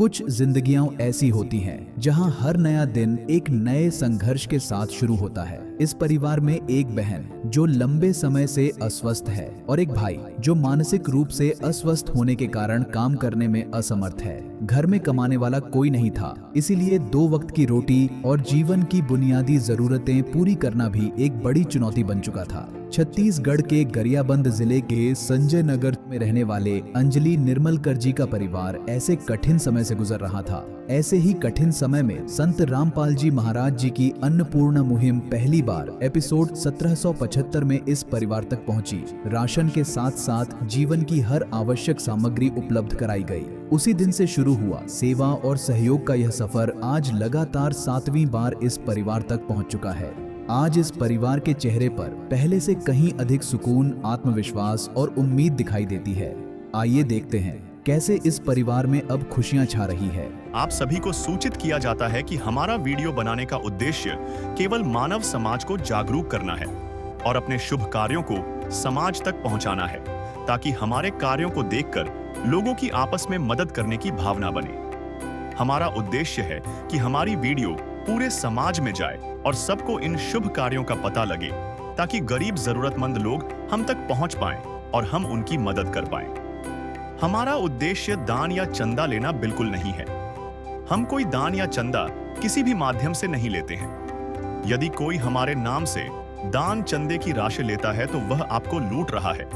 कुछ जिंदगियां ऐसी होती हैं जहां हर नया दिन एक नए संघर्ष के साथ शुरू होता है। इस परिवार में एक बहन जो लंबे समय से अस्वस्थ है और एक भाई जो मानसिक रूप से अस्वस्थ होने के कारण काम करने में असमर्थ है। घर में कमाने वाला कोई नहीं था, इसीलिए 2 वक्त की रोटी और जीवन की बुनियादी जरूरतें पूरी करना भी एक बड़ी चुनौती बन चुका था। छत्तीसगढ़ के गरियाबंद जिले के संजय नगर में रहने वाले अंजलि निर्मलकर जी का परिवार ऐसे कठिन समय से गुजर रहा था। ऐसे ही कठिन समय में संत रामपाल जी महाराज जी की अन्नपूर्णा मुहिम पहली बार एपिसोड 1775 में इस परिवार तक पहुंची। राशन के साथ साथ जीवन की हर आवश्यक सामग्री उपलब्ध कराई गई। उसी दिन से शुरू हुआ सेवा और सहयोग का यह सफर आज लगातार 7वीं बार इस परिवार तक पहुंच चुका है। आज इस परिवार के चेहरे पर पहले से कहीं अधिक सुकून, आत्मविश्वास और उम्मीद दिखाई देती है। आइए देखते हैं कैसे इस परिवार में अब खुशियां छा रही है। आप सभी को सूचित किया जाता है कि हमारा वीडियो बनाने का उद्देश्य केवल मानव समाज को जागरूक करना है और अपने शुभ कार्यों को समाज तक पहुंचाना है, ताकि हमारे कार्यों को देखकर लोगों की आपस में मदद करने की भावना बने। हमारा उद्देश्य है कि हमारी वीडियो पूरे समाज में जाए और सबको इन शुभ कार्यों का पता लगे, ताकि गरीब जरूरतमंद लोग हम तक पहुंच पाएं और हम उनकी मदद कर पाएं। हमारा उद्देश्य दान या चंदा लेना बिल्कुल नहीं है। हम कोई दान या चंदा किसी भी माध्यम से नहीं लेते हैं। यदि कोई हमारे नाम से दान चंदे की राशि लेता है तो वह आपको लूट रहा है।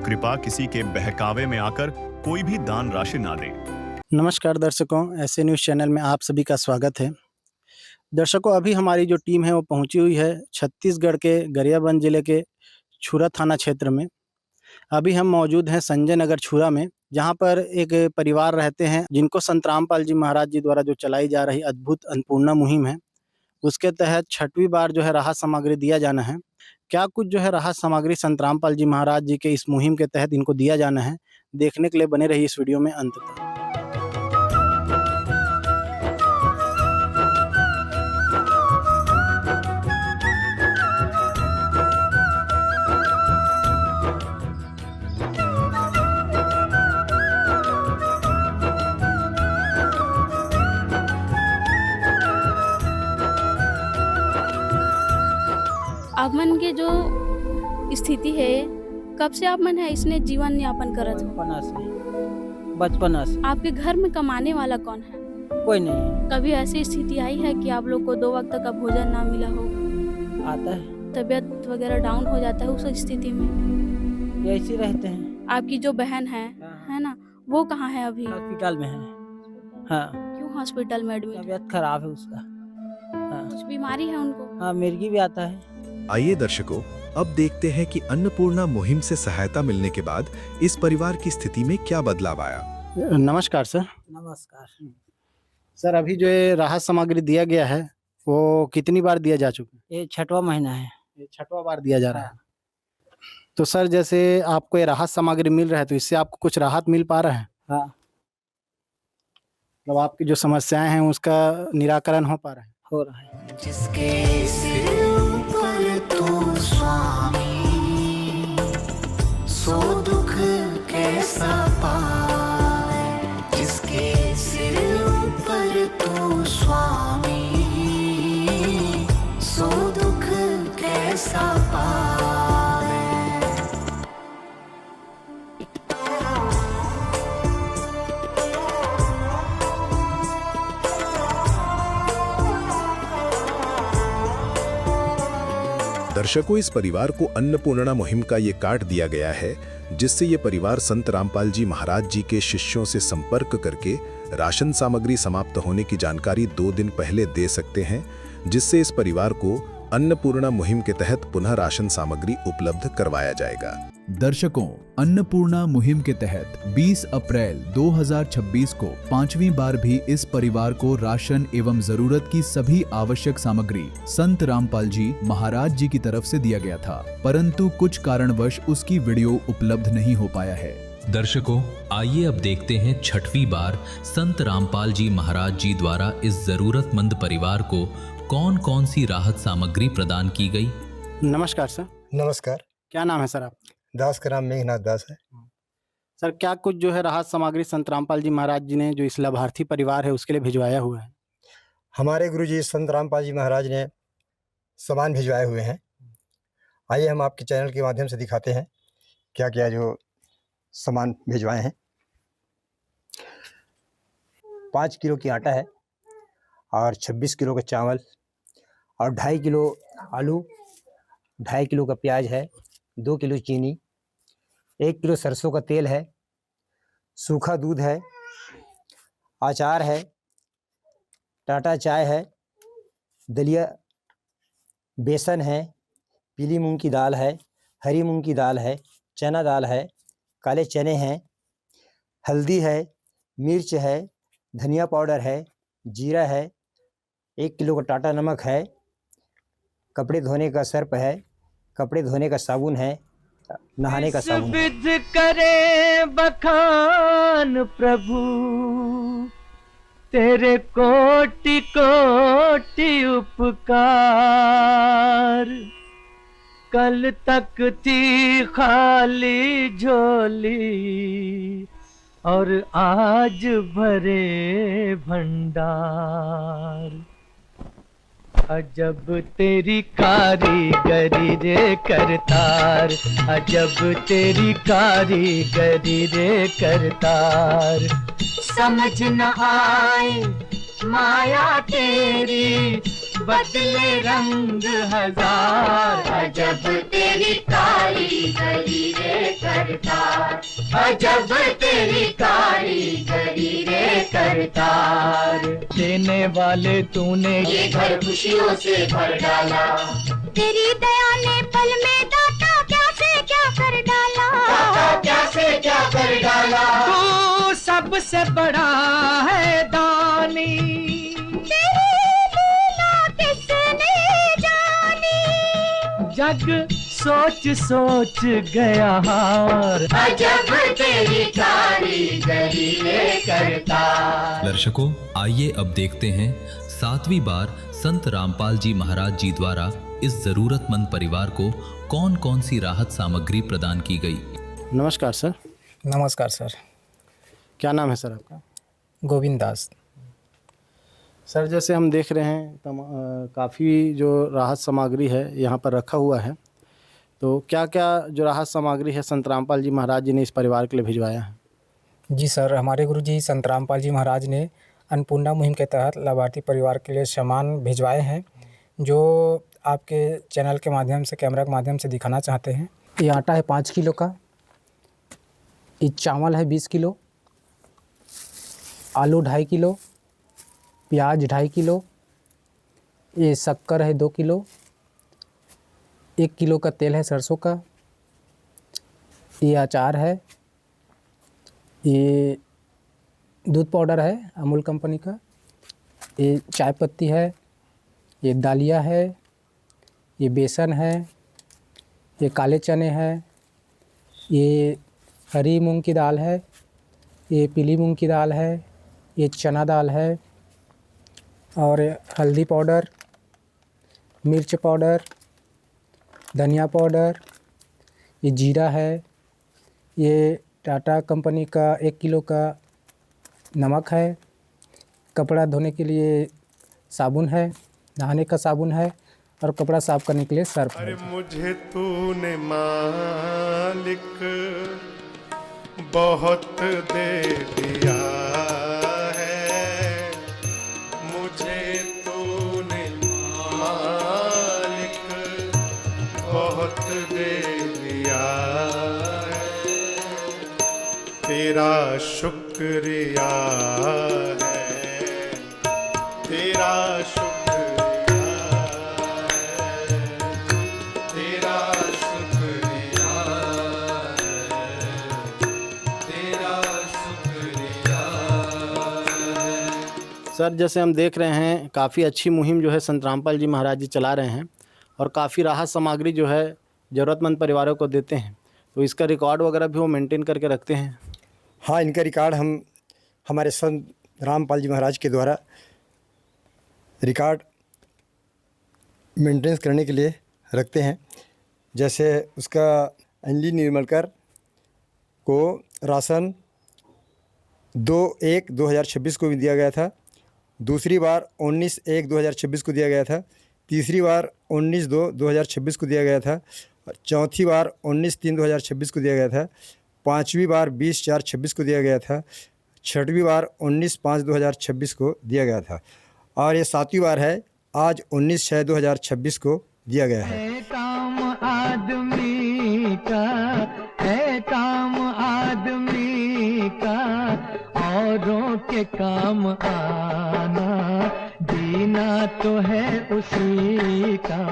कृपया किसी के बहकावे में आकर कोई भी दान राशि ना दें। नमस्कार दर्शकों, ऐसे न्यूज़ चैनल में आप सभी का स्वागत है। दर्शकों, अभी हमारी जो टीम है वो पहुंची हुई है छत्तीसगढ़ के गरियाबंद जिले के छुरा थाना क्षेत्र में। अभी हम मौजूद हैं संजय नगर छुरा में, जहां पर एक परिवार रहते हैं जिनको संत रामपाल जी महाराज जी द्वारा जो चलाई जा रही अद्भुत अन्नपूर्णा मुहिम है, उसके तहत 6वीं बार जो है राहत सामग्री दिया जाना है। क्या कुछ जो है राहत सामग्री संत रामपाल जी महाराज जी के इस मुहिम के तहत इनको दिया जाना है, देखने के लिए बने रहिए इस वीडियो में अंत तक। आपमन के जो स्थिति है, कब से आपमन है इसने जीवन यापन करत हो? बचपन से। आपके घर में कमाने वाला कौन है? कोई नहीं। कभी ऐसी स्थिति आई है कि आप लोग को 2 वक्त का भोजन ना मिला हो? आता है। तबीयत वगैरह डाउन हो जाता है उस स्थिति में? ऐसे रहते हैं। आपकी जो बहन है ना, वो कहाँ है अभी? हॉस्पिटल में है। हाँ। क्यों हॉस्पिटल में एडमिट? तबीयत खराब है उसका। हाँ। कुछ बीमारी है उनको? हाँ, मिर्गी भी आता है। आइए दर्शकों, अब देखते हैं कि अन्नपूर्णा मुहिम से सहायता मिलने के बाद इस परिवार की स्थिति में क्या बदलाव आया। नमस्कार सर। नमस्कार सर, अभी जो ये राहत सामग्री दिया गया है वो कितनी बार दिया जा चुका है? ये 6वां महीना है। ये 6वां बार दिया जा रहा है। तो सर, जैसे आपको ये राहत सामग्री मिल रहा है तो इससे आपको कुछ राहत मिल पा रहा है? हाँ। मतलब आपकी जो समस्याएं हैं उसका निराकरण हो पा रहा है? हो रहा है। जिसके सिर ऊपर तू स्वामी, सो दुख कैसा पाए। जिसके सिर ऊपर तू स्वामी, सो दुख कैसा पाए। दर्शकों, इस परिवार को अन्नपूर्णा मुहिम का ये कार्ड दिया गया है, जिससे ये परिवार संत रामपाल जी महाराज जी के शिष्यों से संपर्क करके राशन सामग्री समाप्त होने की जानकारी 2 दिन पहले दे सकते हैं, जिससे इस परिवार को अन्नपूर्णा मुहिम के तहत पुनः राशन सामग्री उपलब्ध करवाया जाएगा। दर्शकों, अन्नपूर्णा मुहिम के तहत 20 अप्रैल 2026 को 5वीं बार भी इस परिवार को राशन एवं जरूरत की सभी आवश्यक सामग्री संत रामपाल जी महाराज जी की तरफ से दिया गया था, परंतु कुछ कारणवश उसकी वीडियो उपलब्ध नहीं हो पाया है। दर्शकों, आइए अब देखते हैं 6वीं बार संत रामपाल जी महाराज जी द्वारा इस जरूरतमंद परिवार को कौन कौन सी राहत सामग्री प्रदान की गई। नमस्कार सर। नमस्कार। क्या नाम है सर आप? दास का नाम मेघनाथ दास है। सर क्या कुछ जो है राहत सामग्री संत रामपाल जी महाराज जी ने जो इस लाभार्थी परिवार है उसके लिए भिजवाया हुआ है? हमारे गुरुजी संत रामपाल जी महाराज ने सामान भिजवाए हुए हैं। आइए हम आपके चैनल के माध्यम से दिखाते हैं क्या क्या जो सामान भिजवाए हैं। 5 किलो की आटा है और 26 किलो का चावल और 2.5 किलो आलू, 2.5 किलो का प्याज है, 2 किलो चीनी, 1 किलो सरसों का तेल है, सूखा दूध है, अचार है, टाटा चाय है, दलिया, बेसन है, पीली मूंग की दाल है, हरी मूंग की दाल है, चना दाल है, काले चने हैं, हल्दी है, मिर्च है, धनिया पाउडर है, जीरा है, 1 किलो का टाटा नमक है, कपड़े धोने का सर्फ है, कपड़े धोने का साबुन है, नहाने का साबुन है। विध करे बखान प्रभु तेरे कोटि कोटि उपकार, कल तक थी खाली झोली और आज भरे भंडार। अजब तेरी कारीगरी रे करतार, अजब तेरी कारीगरी रे करतार। समझ न आए माया तेरी बदले रंग हजार, अजब तेरी कारीगरी रे करतार, अजब तेरी कारीगरी रे करतार। देने वाले तूने ये घर खुशियों से भर डाला, तेरी दया ने पल में दाता क्या से क्या कर डाला, दाता क्या से क्या कर डाला। तू सबसे बड़ा है दानी, तेरी लीला किसने जानी। जग सोच सोच गया हार, अजब तेरी कारीगरी रे करतार। दर्शकों, आइए अब देखते हैं 7वीं बार संत रामपाल जी महाराज जी द्वारा इस जरूरतमंद परिवार को कौन कौन सी राहत सामग्री प्रदान की गई। नमस्कार सर। नमस्कार सर। क्या नाम है सर आपका? गोविंद दास। सर जैसे हम देख रहे हैं काफ़ी जो राहत सामग्री है यहाँ पर रखा हुआ है, तो क्या क्या जो राहत सामग्री है संत रामपाल जी महाराज जी ने इस परिवार के लिए भिजवाया है? जी सर, हमारे गुरुजी संत रामपाल जी महाराज ने अन्नपूर्णा मुहिम के तहत लाभार्थी परिवार के लिए सामान भिजवाए हैं, जो आपके चैनल के माध्यम से, कैमरा के माध्यम से दिखाना चाहते हैं। ये आटा है 5 किलो का, ये चावल है 20 किलो, आलू 2.5 किलो, प्याज 2.5 किलो, ये शक्कर है 2 किलो, 1 किलो का तेल है सरसों का, ये अचार है, ये दूध पाउडर है अमूल कंपनी का, ये चाय पत्ती है, ये दालिया है, ये बेसन है, ये काले चने हैं, ये हरी मूंग की दाल है, ये पीली मूंग की दाल है, ये चना दाल है, और हल्दी पाउडर, मिर्च पाउडर, धनिया पाउडर, ये जीरा है, ये टाटा कंपनी का 1 किलो का नमक है, कपड़ा धोने के लिए साबुन है, नहाने का साबुन है, और कपड़ा साफ करने के लिए सर्फ है। अरे मुझे तूने मालिक बहुत दे दिया है, मुझे तूने मालिक बहुत दे दिया है, तेरा शुक्रिया है, तेरा शुक्रिया है, तेरा शुक्रिया है, तेरा शुक्रिया है। सर जैसे हम देख रहे हैं काफ़ी अच्छी मुहिम जो है संत रामपाल जी महाराज जी चला रहे हैं, और काफ़ी राहत सामग्री जो है ज़रूरतमंद परिवारों को देते हैं, तो इसका रिकॉर्ड वगैरह भी वो मेंटेन करके रखते हैं। हाँ, इनका रिकॉर्ड हम हमारे संत रामपाल जी महाराज के द्वारा रिकॉर्ड मेंटेनेंस करने के लिए रखते हैं। जैसे उसका अंजलि निर्मलकर को राशन 2/1/2026 को भी दिया गया था। दूसरी बार 19/1/2026 को दिया गया था। तीसरी बार 19/2/2026 को दिया गया था। चौथी बार 19/3/2026 को दिया गया था। पाँचवीं बार 20/4/26 को दिया गया था। छठवीं बार 19/5/2026 को दिया गया था और ये सातवीं बार है, आज 19/6/2026 को दिया गया है। काम आदमी का है, काम आदमी का औरों के काम आना, जीना तो है उसी का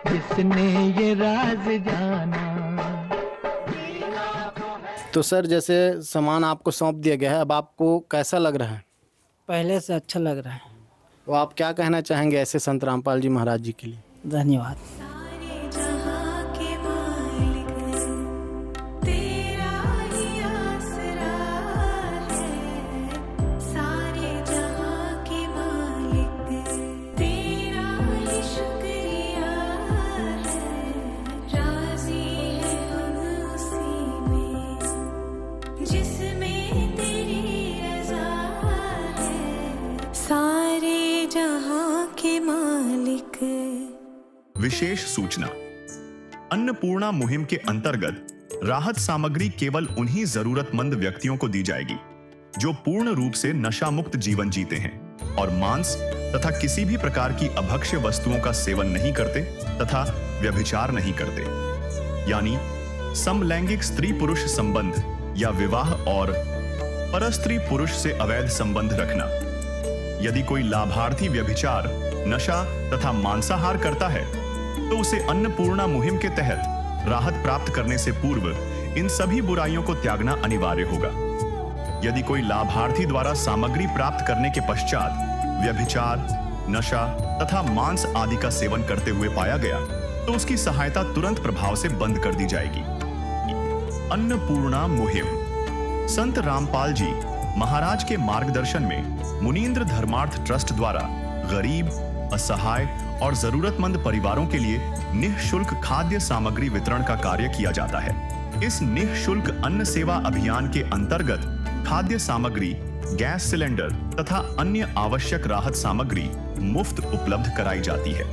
जिसने ये राज जाना। तो सर, जैसे सामान आपको सौंप दिया गया है, अब आपको कैसा लग रहा है? पहले से अच्छा लग रहा है। तो आप क्या कहना चाहेंगे ऐसे संत रामपाल जी महाराज जी के लिए? धन्यवाद। सारे जहां के मालिक। विशेष सूचना, अन्नपूर्णा मुहिम के अंतर्गत राहत सामग्री केवल उन्हीं जरूरतमंद व्यक्तियों को दी जाएगी जो पूर्ण रूप से नशा मुक्त जीवन जीते हैं और मांस तथा किसी भी प्रकार की अभक्ष्य वस्तुओं का सेवन नहीं करते तथा व्यभिचार नहीं करते, यानी समलैंगिक स्त्री पुरुष संबंध या विवाह और परस्त्री पुरुष से अवैध संबंध रखना। यदि कोई लाभार्थी व्यभिचार, नशा तथा मांसाहार करता है तो उसे अन्नपूर्णा मुहिम के तहत राहत प्राप्त करने से पूर्व इन सभी बुराइयों को त्यागना अनिवार्य होगा। यदि कोई लाभार्थी द्वारा सामग्री प्राप्त करने के पश्चात व्यभिचार, नशा तथा मांस आदि का सेवन करते हुए पाया गया तो उसकी सहायता तुरंत प्रभाव से बंद कर दी जाएगी। अन्नपूर्णा मुहिम संत रामपाल जी महाराज के मार्गदर्शन में मुनींद्र धर्मार्थ ट्रस्ट द्वारा गरीब, असहाय और जरूरतमंद परिवारों के लिए निःशुल्क खाद्य सामग्री वितरण का कार्य किया जाता है। इस निःशुल्क अन्न सेवा अभियान के अंतर्गत खाद्य सामग्री, गैस सिलेंडर तथा अन्य आवश्यक राहत सामग्री मुफ्त उपलब्ध कराई जाती है।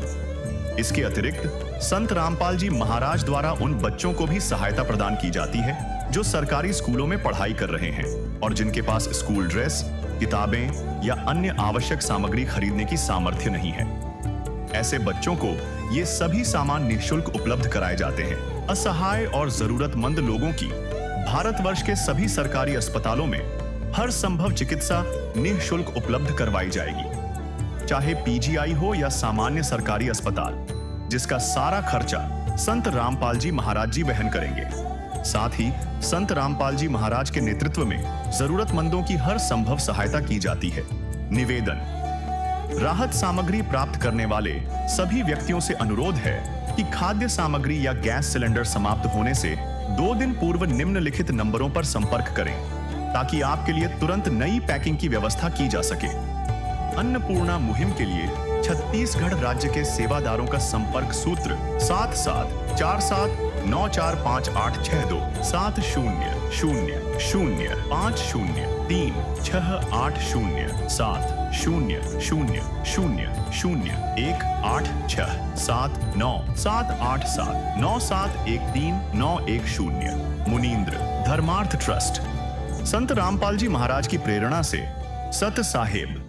इसके अतिरिक्त संत रामपाल जी महाराज द्वारा उन बच्चों को भी सहायता प्रदान की जाती है जो सरकारी स्कूलों में पढ़ाई कर रहे हैं और जिनके पास स्कूल ड्रेस, किताबें या अन्य आवश्यक सामग्री खरीदने की सामर्थ्य नहीं है। ऐसे बच्चों को ये सभी सामान निःशुल्क उपलब्ध कराए जाते हैं। असहाय और जरूरतमंद लोगों की भारतवर्ष के सभी सरकारी अस्पतालों में हर संभव चिकित्सा निःशुल्क उपलब्ध करवाई जाएगी, चाहे पीजीआई हो या सामान्य सरकारी अस्पताल, जिसका सारा खर्चा संत रामपाल जी महाराज जी वहन करेंगे। साथ ही संत रामपाल जी महाराज के नेतृत्व में जरूरतमंदों की हर संभव सहायता की जाती है। निवेदन, राहत सामग्री प्राप्त करने वाले सभी व्यक्तियों से अनुरोध है कि खाद्य सामग्री या गैस सिलेंडर समाप्त होने से 2 दिन पूर्व निम्नलिखित नंबरों पर संपर्क करें ताकि आपके लिए तुरंत नई पैकिंग की व्यवस्था की जा सके। अन्नपूर्णा मुहिम के लिए छत्तीसगढ़ राज्य के सेवादारों का संपर्क सूत्र 7747945862 700806 मुनींद्र धर्मार्थ ट्रस्ट। संत रामपाल जी महाराज की प्रेरणा से सत साहेब